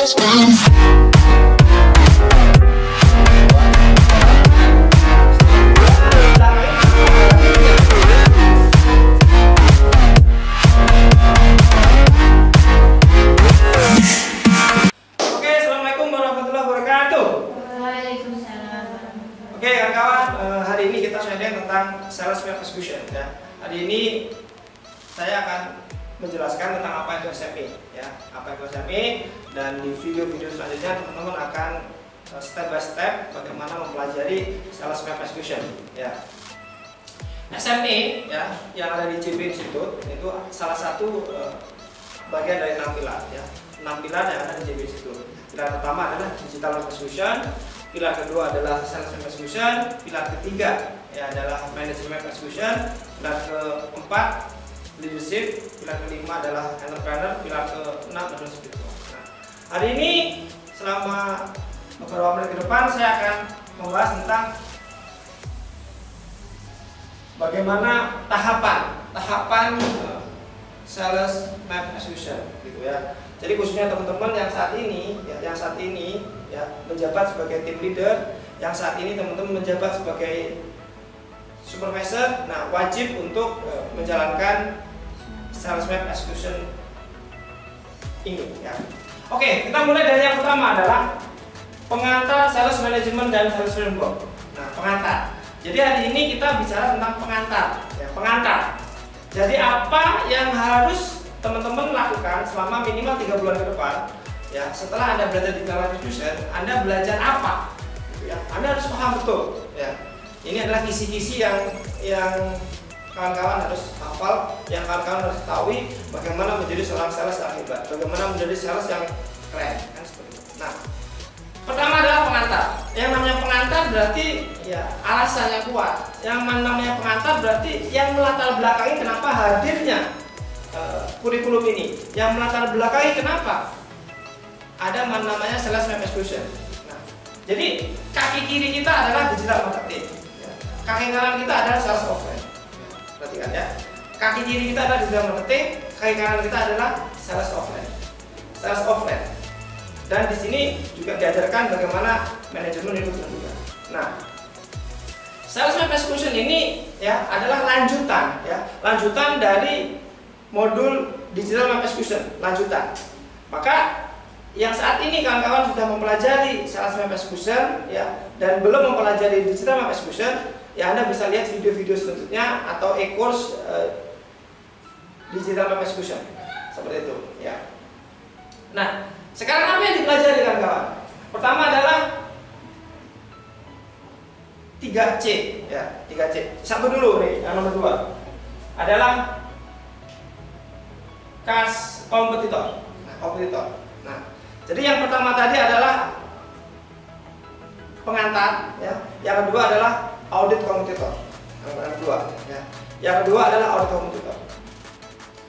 Oke kawan-kawan, hari ini kita sharing tentang sales web execution ya. Hari ini saya akan menjelaskan tentang apa itu SME ya, apa itu SME, dan di video-video selanjutnya teman-teman akan step by step bagaimana mempelajari sales web execution ya. SME ya yang ada di JB Institute itu salah satu bagian dari 6 pilar ya. 6 pilar yang ada di JB Institute. Pilar pertama adalah digital web execution, pilar kedua adalah sales web execution, pilar ketiga ya adalah management execution, pilar keempat leadership, pilar kelima adalah entrepreneur, pilar keenam adalah spiritual. Nah, hari ini selama beberapa menit ke depan saya akan membahas tentang bagaimana tahapan sales web execution gitu ya. Jadi khususnya teman-teman yang saat ini ya menjabat sebagai team leader, yang saat ini teman-teman menjabat sebagai supervisor, nah wajib untuk menjalankan sales web execution ini ya. Oke, kita mulai dari yang pertama adalah pengantar sales management dan sales framework. Nah, pengantar. Jadi hari ini kita bicara tentang pengantar ya, pengantar. Jadi apa yang harus teman-teman lakukan selama minimal 3 bulan ke depan ya, setelah Anda belajar di dalam execution, Anda belajar apa gitu ya. Anda harus paham betul ya. Ini adalah kisi-kisi yang kawan-kawan harus hafal, yang kawan-kawan harus ketahui bagaimana menjadi seorang sales yang hebat, bagaimana menjadi sales yang keren kan seperti itu. Nah, pertama adalah pengantar. Yang namanya pengantar berarti ya alasan yang kuat. Yang namanya pengantar berarti yang melatar belakangi kenapa hadirnya kurikulum ini, yang melatar belakangi kenapa ada namanya sales web execution. Nah, jadi kaki kiri kita adalah digital marketing, ya. Kaki kanan kita adalah sales offline. Perhatikan ya, kaki kiri kita adalah digital marketing, kaki kanan kita adalah sales offline. Sales offline. Dan di sini juga diajarkan bagaimana manajemen itu juga. Nah, sales web execution ini ya adalah lanjutan ya, lanjutan dari modul digital web execution, lanjutan. Maka yang saat ini kawan-kawan sudah mempelajari sales web execution ya, dan belum mempelajari digital web execution ya, Anda bisa lihat video-video selanjutnya atau e-course digital web execution seperti itu ya. Nah, sekarang apa yang dipelajari kawan-kawan? Pertama adalah 3C ya, 3C. Satu dulu nih, yang nomor 2 adalah kas kompetitor. Nah, kompetitor. Nah, jadi yang pertama tadi adalah pengantar ya. Yang kedua adalah audit kompetitor. Yang kedua ya. Yang kedua adalah audit kompetitor.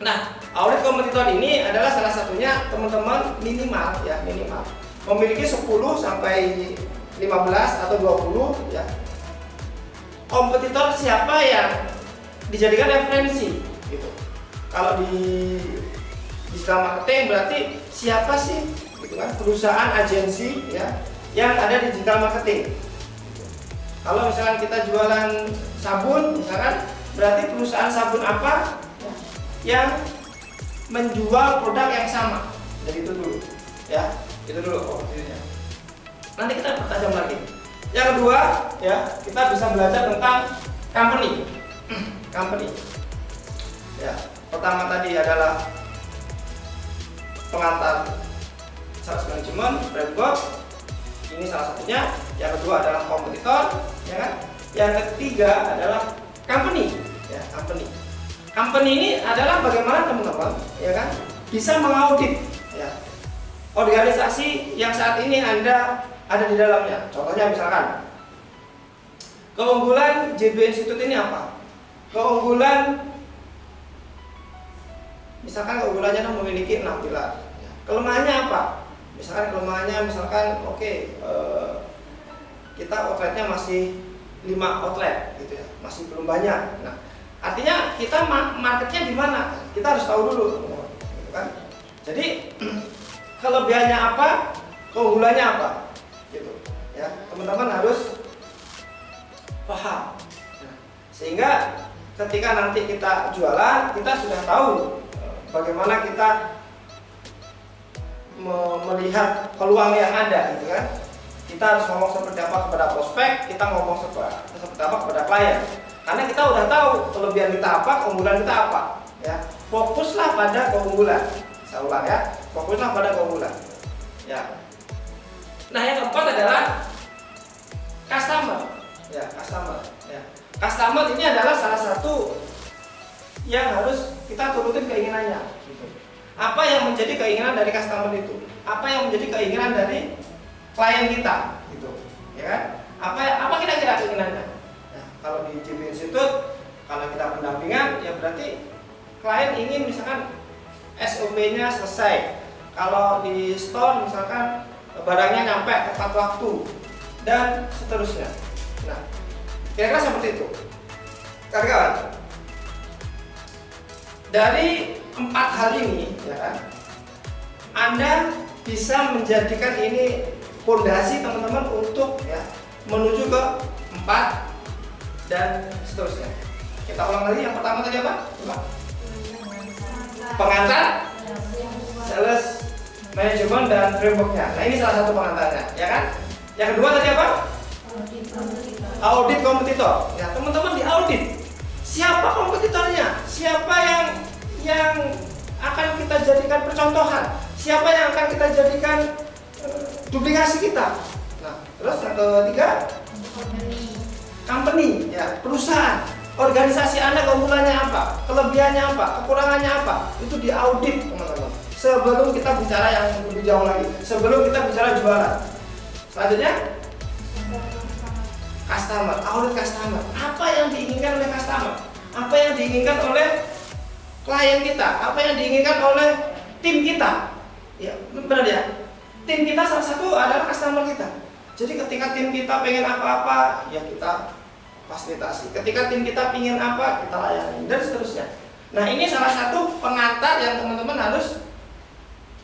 Nah, audit kompetitor ini adalah salah satunya teman-teman minimal ya, minimal memiliki 10 sampai 15 atau 20 ya. Kompetitor siapa yang dijadikan referensi gitu. Kalau di digital marketing berarti siapa sih gitu kan, perusahaan agensi ya yang ada di digital marketing. Kalau misalkan kita jualan sabun misalkan, berarti perusahaan sabun apa yang menjual produk yang sama. Jadi itu dulu ya, itu dulu kompetitornya. Nanti kita pertajam lagi. Yang kedua ya, kita bisa belajar tentang company. Company ya. Pertama tadi adalah pengantar sales management framework, ini salah satunya. Yang kedua adalah kompetitor, ya kan? Yang ketiga adalah company, ya company. Company ini adalah bagaimana teman-teman, ya kan, bisa mengaudit, ya, organisasi yang saat ini Anda ada di dalamnya. Contohnya misalkan keunggulan JB Institute ini apa? Misalkan keunggulannya memiliki 6 pilar. Kelemahannya apa? Misalkan kelemahannya kita outletnya masih 5 outlet gitu ya, masih belum banyak. Nah, artinya kita marketnya di mana? Kita harus tahu dulu, gitu kan? Jadi kelebihannya apa, keunggulannya apa, gitu ya. Teman-teman harus paham. Nah, sehingga ketika nanti kita jualan, kita sudah tahu bagaimana kita melihat peluang yang ada, gitu kan. Kita harus ngomong seperti apa kepada prospek, kita ngomong seperti apa kepada klien. Karena kita udah tahu kelebihan kita apa, keunggulan kita apa, ya. Fokuslah pada keunggulan. Saya ulang ya, fokuslah pada keunggulan. Ya. Nah, yang keempat adalah customer. Ya, customer. Ya. Customer ini adalah salah satu yang harus kita turutin keinginannya. Gitu. Apa yang menjadi keinginan dari customer itu? Apa yang menjadi keinginan dari klien kita? Gitu. Ya kan? Apa kira-kira keinginannya? Nah, kalau di JB Institute, kalau kita pendampingan, ya berarti klien ingin misalkan SOP-nya selesai. Kalau di store misalkan barangnya nyampe tepat waktu dan seterusnya. Nah, kira-kira seperti itu. Kawan-kawan, dari 4 hal ini, ya kan, Anda bisa menjadikan ini fondasi teman-teman untuk ya menuju ke 4 dan seterusnya. Kita ulang lagi, yang pertama tadi apa? Coba. Pengantar, sales, manajemen, dan frameworknya. Nah, ini salah satu pengantarnya, ya kan? Yang kedua tadi apa? Audit kompetitor. Ya, teman-teman di audit. Siapa kompetitornya? Siapa yang akan kita jadikan percontohan? Siapa yang akan kita jadikan duplikasi kita? Nah, terus yang ketiga, company, ya, perusahaan. Organisasi Anda keunggulannya apa? Kelebihannya apa? Kekurangannya apa? Itu diaudit, teman-teman. Sebelum kita bicara yang lebih jauh lagi, sebelum kita bicara jualan. Selanjutnya, customer, audit customer. Apa yang diinginkan oleh customer? Apa yang diinginkan oleh klien kita? Apa yang diinginkan oleh tim kita? Ya, benar ya. Tim kita salah satu adalah customer kita. Jadi ketika tim kita pengen apa-apa, ya kita fasilitasi. Ketika tim kita ingin apa, kita layani, dan seterusnya. Nah, ini salah satu pengantar yang teman-teman harus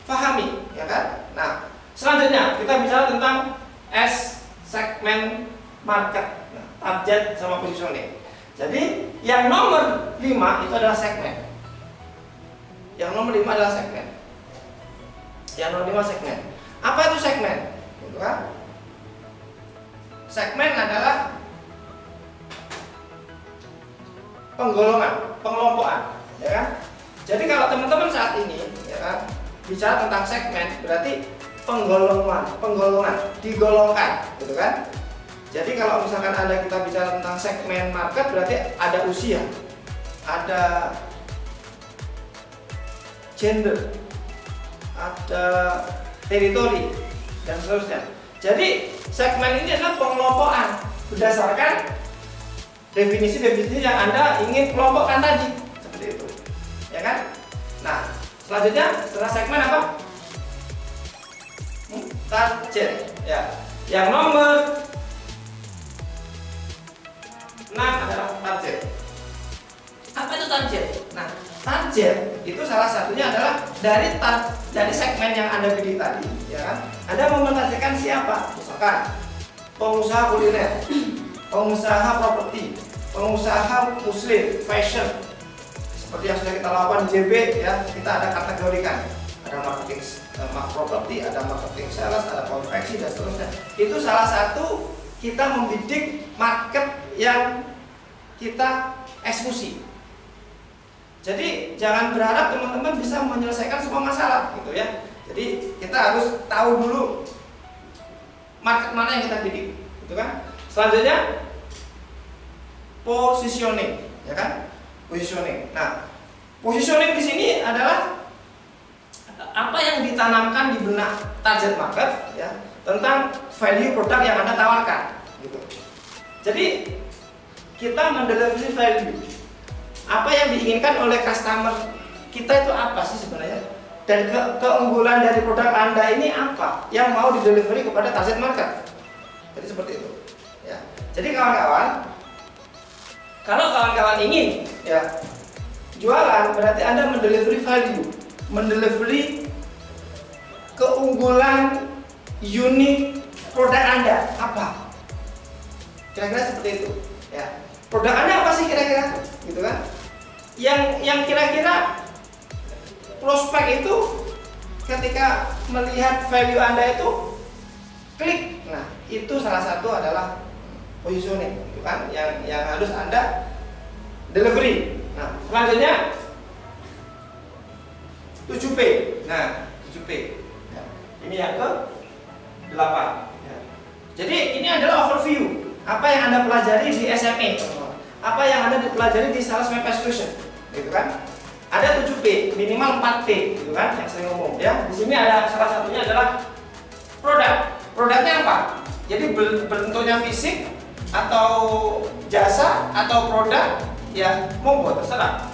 pahami, ya kan? Nah, selanjutnya kita bicara tentang S segmen market, nah, target sama positioning. Jadi, yang nomor 5 itu adalah segmen. Yang nomor 5 adalah segmen. Yang nomor 5 segmen. Apa itu segmen? Gitu kan? Segmen adalah penggolongan, pengelompokan, ya kan? Jadi kalau teman-teman saat ini, ya kan, bicara tentang segmen, berarti penggolongan, digolongkan, gitu kan? Jadi kalau misalkan kita bicara tentang segmen market, berarti ada usia, ada gender, ada teritori, dan seterusnya. Jadi segmen ini adalah pengelompokan berdasarkan definisi-definisi yang Anda ingin kelompokkan tadi, seperti itu, ya kan? Nah, selanjutnya setelah segmen apa? Target, ya. Yang nomor 6 adalah target. Apa itu target? Nah, target itu salah satunya adalah dari segmen yang Anda pilih tadi, ya kan? Anda mau menargetkan siapa? Misalkan pengusaha kuliner, pengusaha properti, pengusaha muslim, fashion, seperti yang sudah kita lakukan di JB, ya, kita ada kategorikan, ada marketing properti, ada marketing sales, ada konveksi, dan seterusnya. Itu salah satu kita membidik market yang kita eksekusi. Jadi jangan berharap teman-teman bisa menyelesaikan semua masalah, gitu ya. Jadi kita harus tahu dulu market mana yang kita bidik, gitu kan. Selanjutnya positioning, ya kan? Positioning. Nah, positioning di sini adalah apa yang ditanamkan di benak target market, ya, tentang value produk yang Anda tawarkan, gitu. Jadi kita mendelivery value. Apa yang diinginkan oleh customer kita itu apa sih sebenarnya? Dan keunggulan dari produk Anda ini apa yang mau didelivery kepada target market? Jadi seperti itu, ya. Jadi kawan-kawan, kalau kawan-kawan ingin, ya, jualan, berarti Anda mendelivery value, mendelivery keunggulan unik produk Anda apa? Kira-kira seperti itu ya. Produk Anda apa sih kira-kira? Gitu kan? Yang kira-kira prospek itu ketika melihat value Anda itu klik. Nah, itu salah satu adalah positioning, gitu kan? Yang harus Anda delivery. Nah, selanjutnya 7P. Nah, 7P. Ya. Ini yang ke-8. Ya. Jadi ini adalah overview apa yang Anda pelajari di SME, apa yang Anda dipelajari di Sales Map Execution, gitu kan? Ada 7P, minimal 4P, gitu kan? Yang saya ngomong ya. Di sini ada salah satunya adalah produk. Produknya apa? Jadi bentuknya fisik atau jasa atau produk, ya monggo terserah.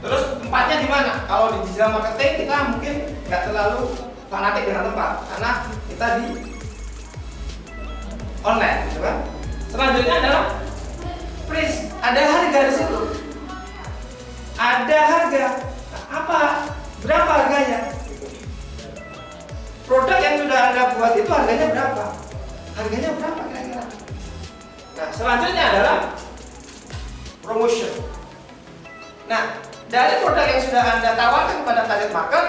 Terus tempatnya di mana? Kalau di digital marketing kita mungkin nggak terlalu fanatik dengan tempat, karena kita di online, gitu kan? Selanjutnya adalah price. Ada harga di situ. Ada harga. Nah, apa? Berapa harganya? Produk yang sudah Anda buat itu harganya berapa? Harganya berapa kira-kira? Nah, selanjutnya adalah promotion. Nah, dari produk yang sudah Anda tawarkan kepada target market,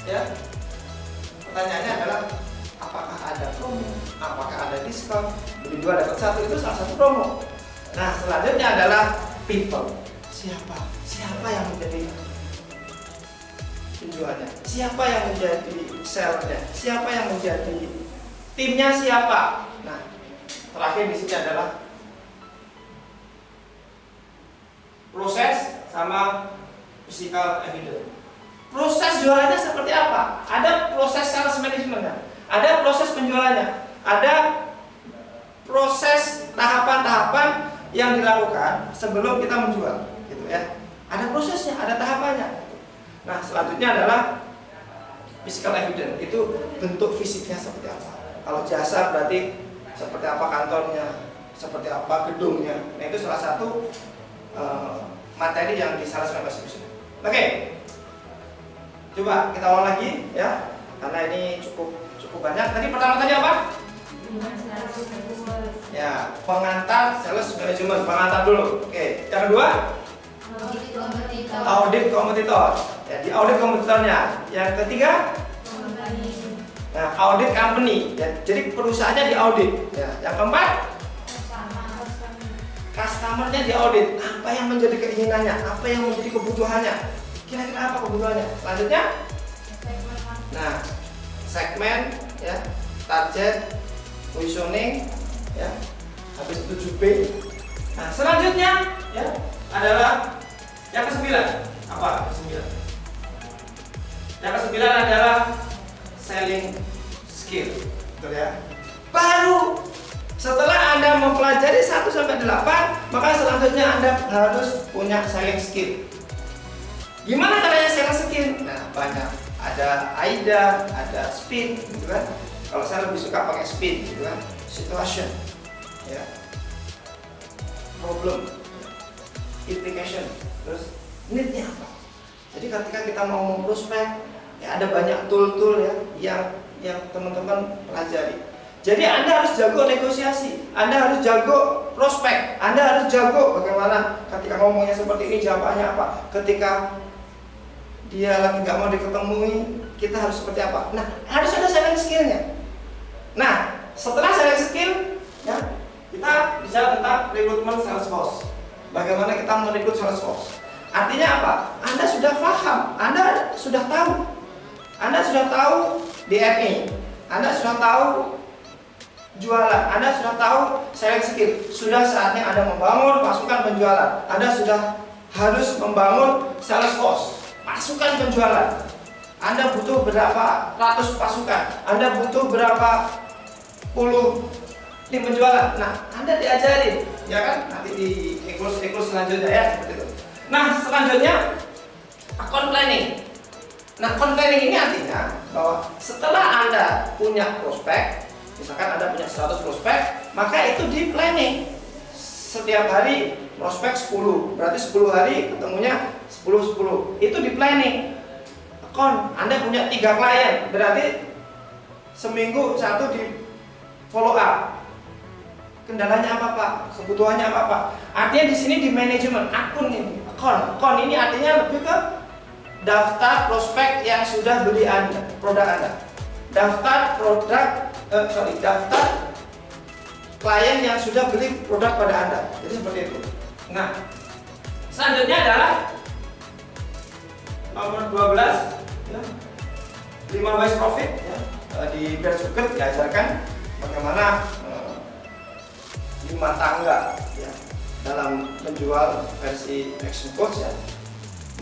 ya, pertanyaannya adalah apakah ada promo, apakah ada diskon, beli 2 dapat 1, itu salah satu promo. Nah, selanjutnya adalah people. Siapa yang menjadi penjualnya? Siapa yang menjadi sellernya? Siapa yang menjadi timnya siapa? Nah, terakhir di sini adalah proses sama physical evidence. Proses jualannya seperti apa? Ada proses sales managementnya, ada proses penjualannya, ada proses tahapan-tahapan yang dilakukan sebelum kita menjual, gitu ya. Ada prosesnya, ada tahapannya. Nah, selanjutnya adalah physical evidence. Itu bentuk fisiknya seperti apa. Kalau jasa berarti seperti apa kantornya, seperti apa gedungnya. Nah, itu salah satu materi yang di Sales Map Execution. Oke, coba kita ulang lagi ya, karena ini cukup banyak. Tadi pertama tadi apa? Ya, pengantar sales management, pengantar dulu. Oke, yang kedua audit kompetitor. Ya, di audit kompetitornya. Yang ketiga, nah, audit company. Ya, jadi perusahaannya diaudit. Ya, yang keempat, customernya diaudit. Apa yang menjadi keinginannya? Apa yang menjadi kebutuhannya? Kira-kira apa kebutuhannya? Selanjutnya, nah, segmen, ya, target, positioning, ya, habis itu 7P. Nah, selanjutnya, ya, adalah yang ke-9. Apa ke-9? Yang ke-9 adalah selling skill, betul ya? Baru setelah Anda mempelajari 1 sampai 8, maka selanjutnya Anda harus punya selling skill. Gimana caranya selling skill? Nah, banyak. Ada AIDA, ada speed, gitu kan? Kalau saya lebih suka pakai speed, gitu kan? Situation, ya, problem, implication, terus need-nya apa? Jadi ketika kita mau memprospek, ya ada banyak tool-tool ya yang teman-teman pelajari. Jadi Anda harus jago negosiasi, Anda harus jago prospek, Anda harus jago bagaimana ketika ngomongnya seperti ini jawabannya apa. Ketika dia lagi nggak mau diketemui, kita harus seperti apa. Nah, harus ada selling skillnya. Nah, setelah selling skill, ya, kita bicara tentang rekrutmen sales force. Bagaimana kita merekrut sales force? Artinya apa? Anda sudah paham, Anda sudah tahu, Anda sudah tahu DME, Anda sudah tahu jualan, Anda sudah tahu selling skill. Sudah saatnya Anda membangun pasukan penjualan. Anda sudah harus membangun sales force, pasukan penjualan. Anda butuh berapa ratus pasukan, Anda butuh berapa puluh tim penjualan. Nah, Anda diajarin, ya kan? Nanti di eklus selanjutnya ya, seperti itu. Nah, selanjutnya account planning. Nah, account planning ini artinya bahwa setelah Anda punya prospek, misalkan Anda punya 100 prospek, maka itu di planning. Setiap hari prospek 10, berarti 10 hari ketemunya 10. Itu di planning. Account, Anda punya 3 klien, berarti seminggu satu di follow up. Kendalanya apa Pak? Kebutuhannya apa Pak? Artinya di sini di manajemen akun ini, akun ini artinya lebih ke daftar prospek yang sudah beli produk Anda. Daftar daftar klien yang sudah beli produk pada Anda. Jadi seperti itu. Nah, selanjutnya adalah nomor 12 ya. 5 ways profit ya. Di Bear Sugar diajarkan bagaimana 5 tangga ya dalam menjual versi Action Coach ya.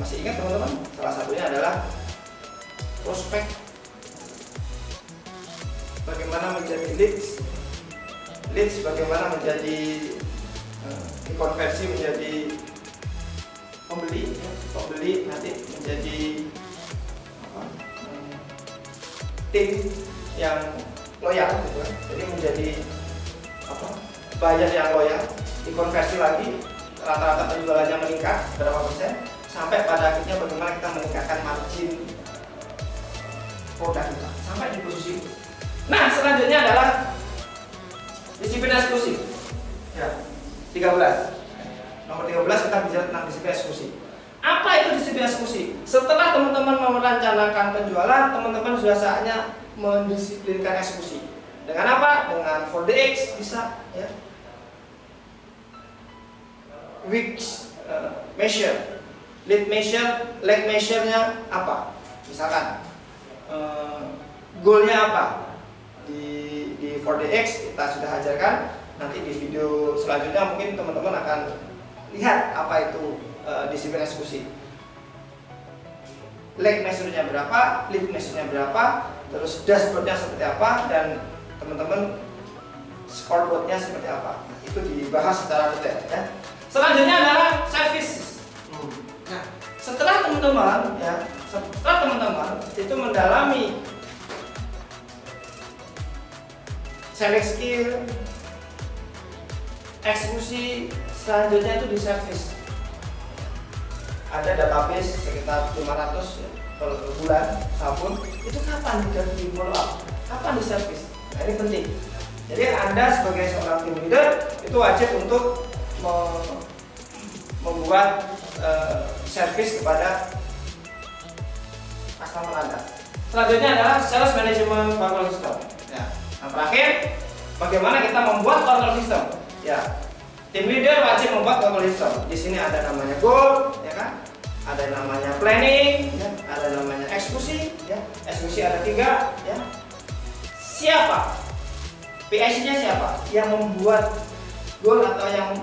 Masih ingat teman-teman? Salah satunya adalah prospek, bagaimana menjadi leads bagaimana menjadi dikonversi menjadi pembeli ya. Pembeli nanti menjadi tim yang loyal gitu kan. Jadi menjadi buyer yang loyal, dikonversi lagi, rata-rata penjualannya meningkat berapa persen, sampai pada akhirnya bagaimana kita meningkatkan margin produk kita sampai di posisi itu. Nah, selanjutnya adalah disiplin eksekusi ya, 13. Nomor 13 kita bicara tentang disiplin eksekusi. Apa itu disiplin eksekusi? Setelah teman-teman merencanakan penjualan, teman-teman sudah saatnya mendisiplinkan eksekusi. Dengan apa? Dengan 4DX bisa ya. Weeks measure, lead measure, lag measure-nya apa? Misalkan goalnya apa? Di 4DX kita sudah ajarkan. Nanti di video selanjutnya mungkin teman-teman akan lihat apa itu disiplin eksekusi. Lag measure-nya berapa, lead measure-nya berapa, terus dashboard-nya seperti apa, dan teman-teman scoreboard-nya seperti apa. Nah, itu dibahas secara detail ya. Selanjutnya adalah service. Nah, setelah teman-teman itu mendalami selling skill, eksekusi, selanjutnya itu di service. Ada database sekitar 500 ya, per bulan sabun. Itu kapan di follow up? Kapan di service? Nah, ini penting. Jadi Anda sebagai seorang team leader itu wajib untuk membuat service kepada customer Anda. Selanjutnya adalah sales management control system. Ya. Nah, terakhir, bagaimana kita membuat control system? Ya, tim leader wajib membuat control system. Di sini ada namanya goal, ya kan? Ada namanya planning, ya. Ada namanya eksekusi, ya. Eksekusi ada 3, ya. Siapa? PIC-nya siapa? Yang membuat goal atau yang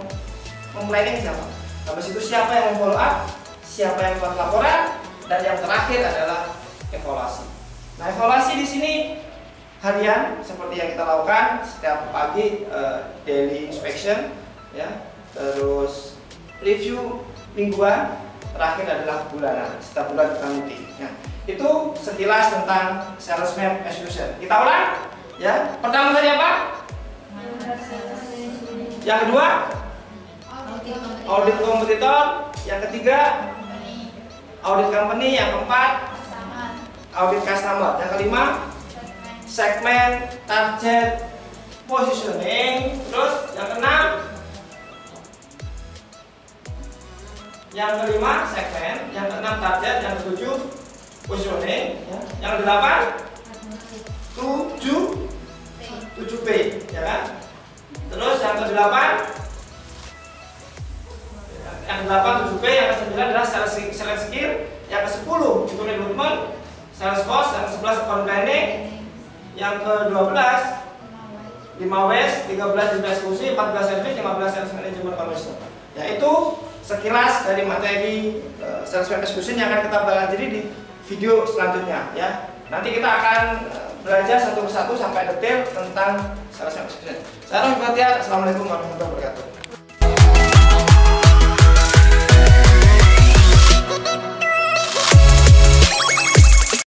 memplanning siapa? Habis itu siapa yang memfollow up? Siapa yang membuat laporan? Dan yang terakhir adalah evaluasi. Nah, evaluasi di sini harian seperti yang kita lakukan setiap pagi, daily inspection, ya. Terus review mingguan, terakhir adalah bulanan. Setiap bulan kita meeting. Ya. Itu sekilas tentang sales map execution. Kita ulang, ya. Pertama tadi apa? Yang kedua, audit kompetitor. Yang ketiga, audit company. Yang keempat, audit customer. Yang kelima, segmen, target, positioning. Terus yang keenam, yang kelima segmen, yang keenam target, yang ketujuh positioning, ya. Yang kedelapan 7P, ya kan? Terus yang ke-8 7P, yang ke-9 adalah sales skill, yang ke-10 itu recruitment, sales force, yang ke-11 account planning, yang ke-12 5 Ws, 13 eksekusi, 14 service, 15 sales management commission. Yaitu sekilas dari materi sales execution yang akan kita pelajari di video selanjutnya, ya. Nanti kita akan belajar satu persatu sampai detail tentang sales execution. Saya Rofi Fathia, assalamualaikum warahmatullahi wabarakatuh.